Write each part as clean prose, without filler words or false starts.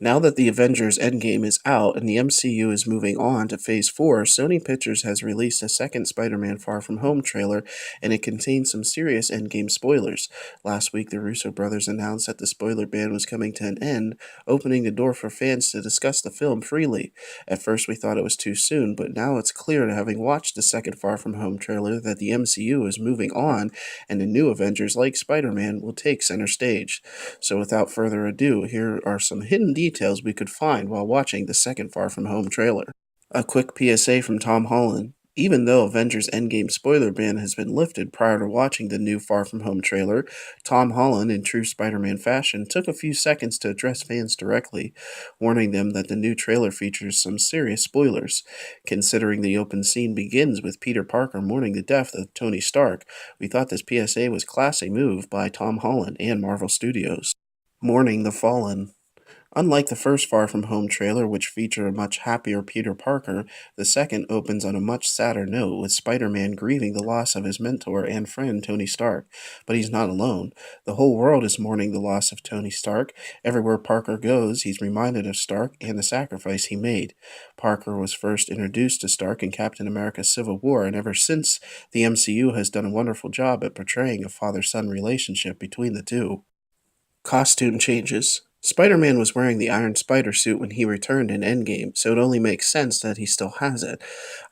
Now that the Avengers Endgame is out and the MCU is moving on to Phase 4, Sony Pictures has released a second Spider Man Far From Home trailer, and it contains some serious Endgame spoilers. Last week, the Russo brothers announced that the spoiler ban was coming to an end, opening the door for fans to discuss the film freely. At first, we thought it was too soon, but now it's clear to having watched the second Far From Home trailer that the MCU is moving on, and the new Avengers, like Spider Man, will take center stage. So without further ado, here are some hidden details we could find while watching the second Far From Home trailer. A quick PSA from Tom Holland. Even though Avengers Endgame spoiler ban has been lifted prior to watching the new Far From Home trailer, Tom Holland, in true Spider-Man fashion, took a few seconds to address fans directly, warning them that the new trailer features some serious spoilers. Considering the open scene begins with Peter Parker mourning the death of Tony Stark, we thought this PSA was classy move by Tom Holland and Marvel Studios. Mourning the Fallen. Unlike the first Far From Home trailer, which featured a much happier Peter Parker, the second opens on a much sadder note, with Spider Man grieving the loss of his mentor and friend Tony Stark. But he's not alone. The whole world is mourning the loss of Tony Stark. Everywhere Parker goes, he's reminded of Stark and the sacrifice he made. Parker was first introduced to Stark in Captain America Civil War, and ever since, the MCU has done a wonderful job at portraying a father son relationship between the two. Costume changes. Spider Man was wearing the Iron Spider suit when he returned in Endgame, so it only makes sense that he still has it.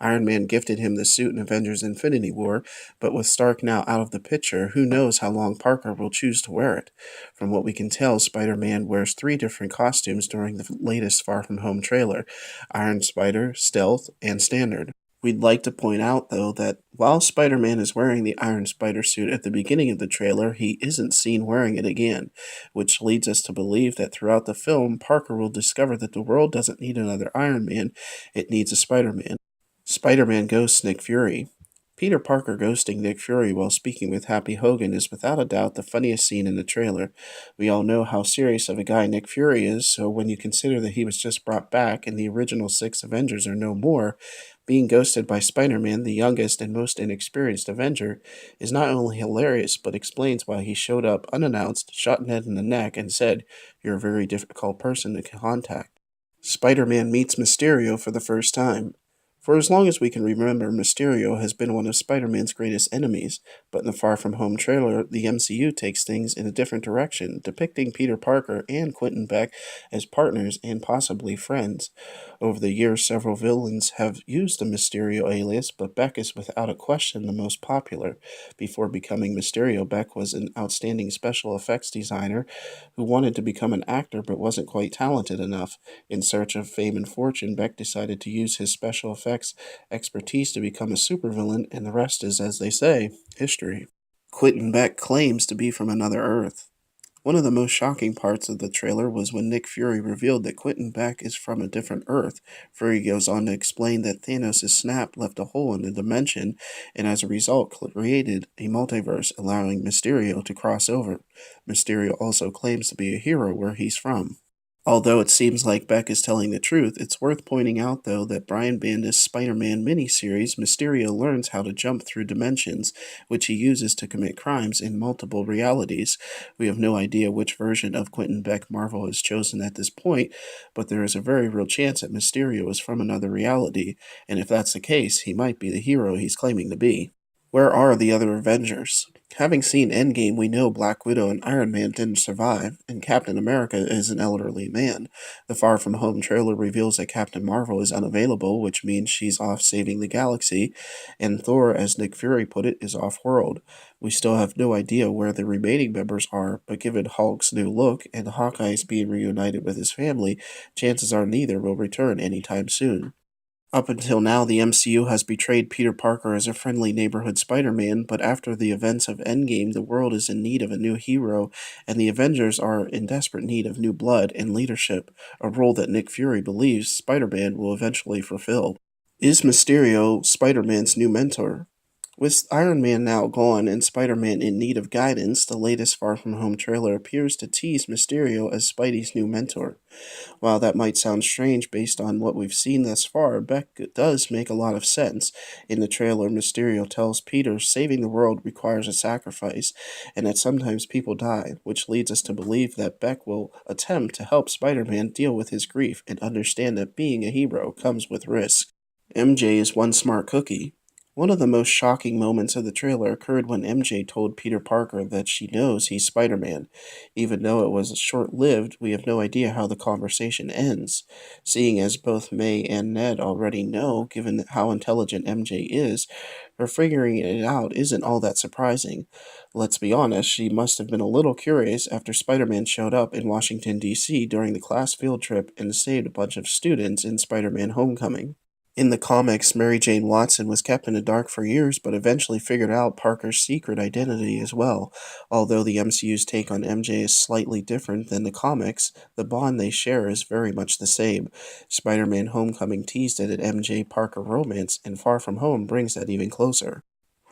Iron Man gifted him the suit in Avengers Infinity War, but with Stark now out of the picture, who knows how long Parker will choose to wear it. From what we can tell, Spider Man wears three different costumes during the latest Far From Home trailer: Iron Spider, Stealth, and Standard. We'd like to point out, though, that while Spider Man is wearing the Iron Spider suit at the beginning of the trailer, he isn't seen wearing it again, which leads us to believe that throughout the film, Parker will discover that the world doesn't need another Iron Man, it needs a Spider Man. Spider Man ghosts Nick Fury. Peter Parker ghosting Nick Fury while speaking with Happy Hogan is without a doubt the funniest scene in the trailer. We all know how serious of a guy Nick Fury is, so when you consider that he was just brought back and the original six Avengers are no more, being ghosted by Spider Man, the youngest and most inexperienced Avenger, is not only hilarious but explains why he showed up unannounced, shot Ned in the neck, and said, "You're a very difficult person to contact." Spider Man meets Mysterio for the first time. For as long as we can remember, Mysterio has been one of Spider Man's greatest enemies, but in the Far From Home trailer, the MCU takes things in a different direction, depicting Peter Parker and Quentin Beck as partners and possibly friends. Over the years, several villains have used the Mysterio alias, but Beck is without a question the most popular. Before becoming Mysterio, Beck was an outstanding special effects designer who wanted to become an actor but wasn't quite talented enough. In search of fame and fortune, Beck decided to use his special effects expertise to become a supervillain, and the rest is, as they say, history. Quentin Beck claims to be from another Earth. One of the most shocking parts of the trailer was when Nick Fury revealed that Quentin Beck is from a different Earth. Fury goes on to explain that Thanos' snap left a hole in the dimension, and as a result created a multiverse, allowing Mysterio to cross over. Mysterio also claims to be a hero where he's from. Although it seems like Beck is telling the truth, it's worth pointing out, though, that Brian Bendis' Spider-Man miniseries, Mysterio learns how to jump through dimensions, which he uses to commit crimes in multiple realities. We have no idea which version of Quentin Beck Marvel has chosen at this point, but there is a very real chance that Mysterio is from another reality, and if that's the case, he might be the hero he's claiming to be. Where are the other Avengers? Having seen Endgame, we know Black Widow and Iron Man didn't survive, and Captain America is an elderly man. The Far From Home trailer reveals that Captain Marvel is unavailable, which means she's off saving the galaxy, and Thor, as Nick Fury put it, is off-world. We still have no idea where the remaining members are, but given Hulk's new look and Hawkeye's being reunited with his family, chances are neither will return anytime soon. Up until now, the MCU has betrayed Peter Parker as a friendly neighborhood Spider Man, but after the events of Endgame, the world is in need of a new hero, and the Avengers are in desperate need of new blood and leadership, a role that Nick Fury believes Spider Man will eventually fulfill. Is Mysterio Spider Man's new mentor? With Iron Man now gone and Spider-Man in need of guidance, the latest Far From Home trailer appears to tease Mysterio as Spidey's new mentor. While that might sound strange based on what we've seen thus far, Beck does make a lot of sense. In the trailer, Mysterio tells Peter saving the world requires a sacrifice, and that sometimes people die, which leads us to believe that Beck will attempt to help Spider-Man deal with his grief and understand that being a hero comes with risk. MJ is one smart cookie. One of the most shocking moments of the trailer occurred when MJ told Peter Parker that she knows he's Spider Man. Even though it was short lived, we have no idea how the conversation ends. Seeing as both May and Ned already know, given how intelligent MJ is, her figuring it out isn't all that surprising. Let's be honest, she must have been a little curious after Spider Man showed up in Washington, D.C. during the class field trip and saved a bunch of students in Spider Man Homecoming. In the comics, Mary Jane Watson was kept in the dark for years, but eventually figured out Parker's secret identity as well. Although the MCU's take on MJ is slightly different than the comics, the bond they share is very much the same. Spider Man Homecoming teased at an MJ Parker romance, and Far From Home brings that even closer.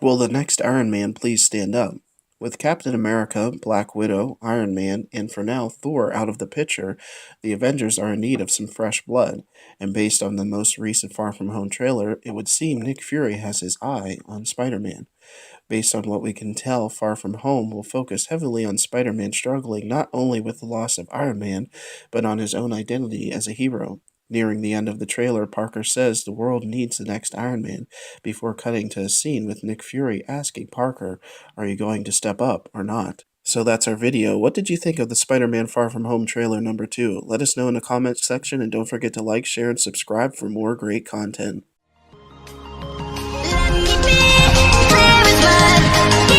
Will the next Iron Man please stand up? With Captain America, Black Widow, Iron Man, and for now Thor out of the picture, the Avengers are in need of some fresh blood. And based on the most recent Far From Home trailer, it would seem Nick Fury has his eye on Spider Man. Based on what we can tell, Far From Home will focus heavily on Spider Man struggling not only with the loss of Iron Man, but on his own identity as a hero. Nearing the end of the trailer, Parker says the world needs the next Iron Man, before cutting to a scene with Nick Fury asking Parker, "Are you going to step up or not?" So that's our video. What did you think of the Spider-Man Far From Home trailer number 2? Let us know in the comments section, and don't forget to like, share, and subscribe for more great content. Let me be clear as mud.